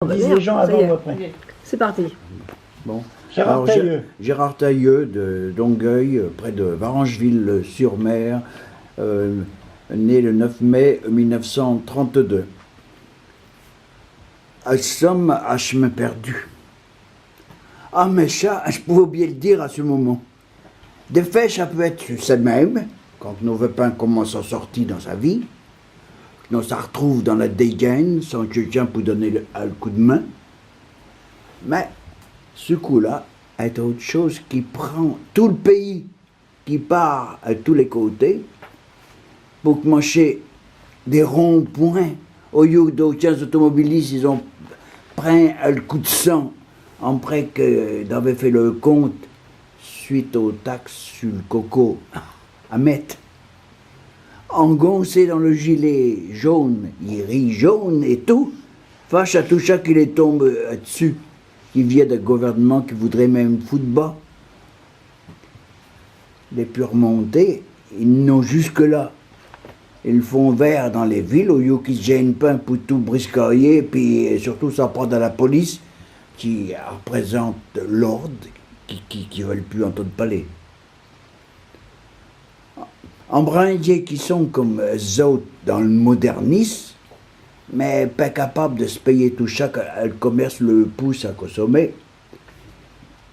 Oh bah Disent merde, les gens ça y avant est. ou après. C'est parti. Bon. Gérard Alors, Tailleux. Gérard Tailleux de Longueuil, près de Varangeville-sur-Mer, né le 9 mai 1932. Nous sommes à chemin perdu. Ah, mais ça, je pouvais oublier le dire à ce moment. De fait, ça peut être ça même, quand nos vépins commencent à sortir dans sa vie, qu'on se retrouve dans la dégaine sans quelqu'un pour donner le coup de main. Mais ce coup-là est autre chose qui prend tout le pays, qui part à tous les côtés, pour manger des ronds-points. Au lieu d'autres automobilistes, ils ont pris un coup de sang après qu'ils avaient fait le compte suite aux taxes sur le coco à mettre. Engoncé dans le gilet jaune, il rit jaune et tout, face à tout ça qui les tombe dessus, qui vient d'un gouvernement qui voudrait même foutre bas. Les plus remontés, ils n'ont jusque-là. Ils font vert dans les villes au lieu qu'ils se gênent pas pour tout briscailler, puis surtout ça prend à la police qui représente l'ordre, qui veulent plus entendre parler. En brindiers qui sont comme eux autres dans le modernisme, mais pas capables de se payer tout ça, le commerce le pousse à consommer.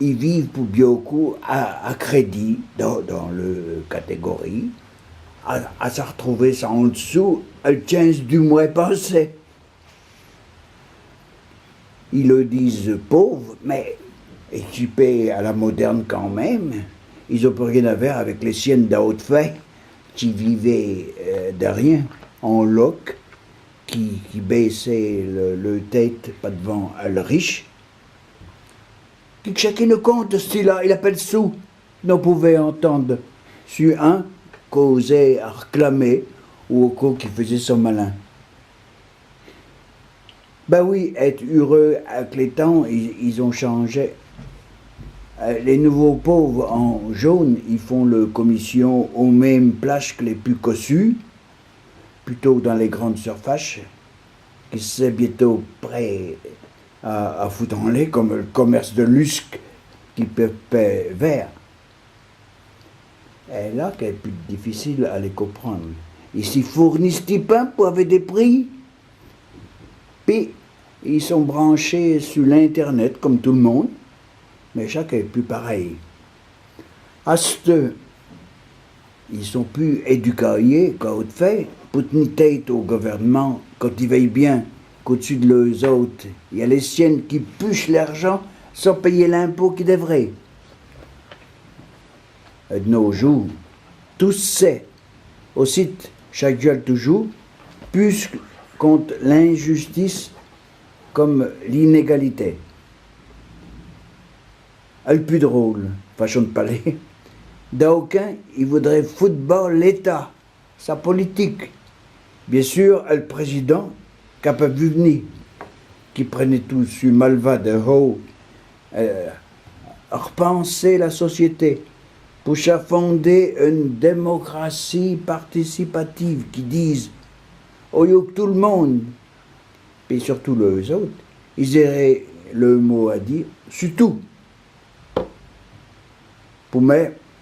Ils vivent pour beaucoup à crédit dans le catégorie, à se retrouver ça en dessous le 15 du mois passé. Ils le disent pauvres, mais équipés à la moderne quand même. Ils n'ont plus rien à faire avec les siennes d'à haute fait qui vivaient de rien, en loc, qui baissaient le tête pas devant le riche. Qui chacun ne compte, style-là, il appelle sous. Nous pouvions entendre sur un causer à réclamer ou au coup qui faisait son malin. Ben oui, être heureux avec les temps, ils ont changé. Les nouveaux pauvres en jaune, ils font le commission aux mêmes plages que les plus cossus, plutôt dans les grandes surfaces, qui sont bientôt prêts à foutre en l'air, comme le commerce de lusque qui peut payer vert. Et là qu'est plus difficile à les comprendre. Ils s'y fournissent des pains pour avoir des prix, puis ils sont branchés sur l'Internet comme tout le monde, mais chacun est plus pareil. À ce ils sont plus éduqués qu'à autre fait, pour tenir tête au gouvernement quand ils veillent bien qu'au-dessus de leurs autres, il y a les siennes qui puchent l'argent sans payer l'impôt qu'ils devraient. De nos jours, tout c'est, aussi chaque gueule toujours, plus contre l'injustice comme l'inégalité. Le plus drôle, façon de parler, d'aucuns, il voudrait football l'État, sa politique. Bien sûr, le président, qui n'a pas vu venir, qui prenait tout sur malva de haut, repenser la société, pour fonder une démocratie participative qui dise, au lieu que tout le monde, et surtout les autres, ils auraient le mot à dire, surtout, pour moi,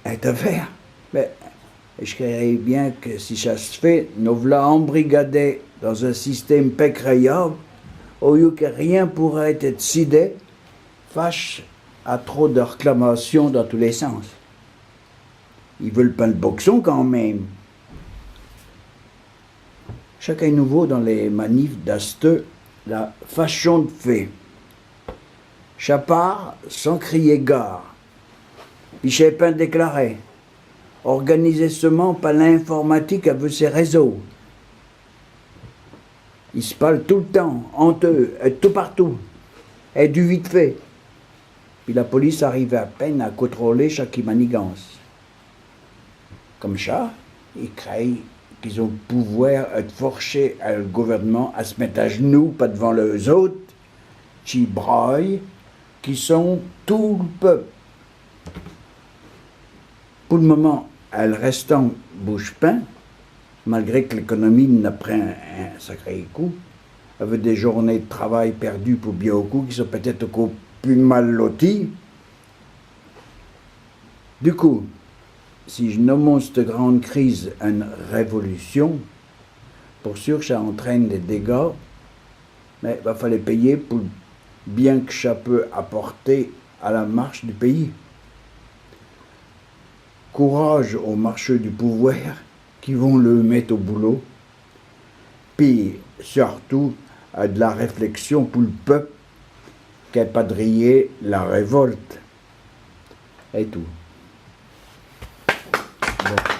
être à faire. Mais je croirais bien que si ça se fait, nous voilà embrigadés dans un système pécréable, au lieu que rien pourrait être décidé, face à trop de réclamations dans tous les sens. Ils veulent pas le boxon quand même. Chacun nouveau dans les manifs d'Aste, la façon de faire. Chapard sans crier gare. Pichépin déclaré. Organisé seulement par l'informatique avec ses réseaux. Ils se parlent tout le temps, entre eux, et tout partout. Et du vite fait. Puis la police arrive à peine à contrôler chaque manigance. Comme ça, ils créent qu'ils ont le pouvoir de forcer le gouvernement à se mettre à genoux, pas devant les autres, qui braillent, qui sont tout le peuple. Pour le moment, le restant bouge pas, malgré que l'économie n'a pris un sacré coup. avec des journées de travail perdues pour bien beaucoup, qui sont peut-être encore plus mal lotis. Du coup, si je nomme cette grande crise une révolution, pour sûr ça entraîne des dégâts, mais il va falloir payer pour le bien que ça peut apporter à la marche du pays. Courage aux marcheurs du pouvoir qui vont le mettre au boulot, puis surtout à de la réflexion pour le peuple qui a padrillé la révolte. Et tout. Bon.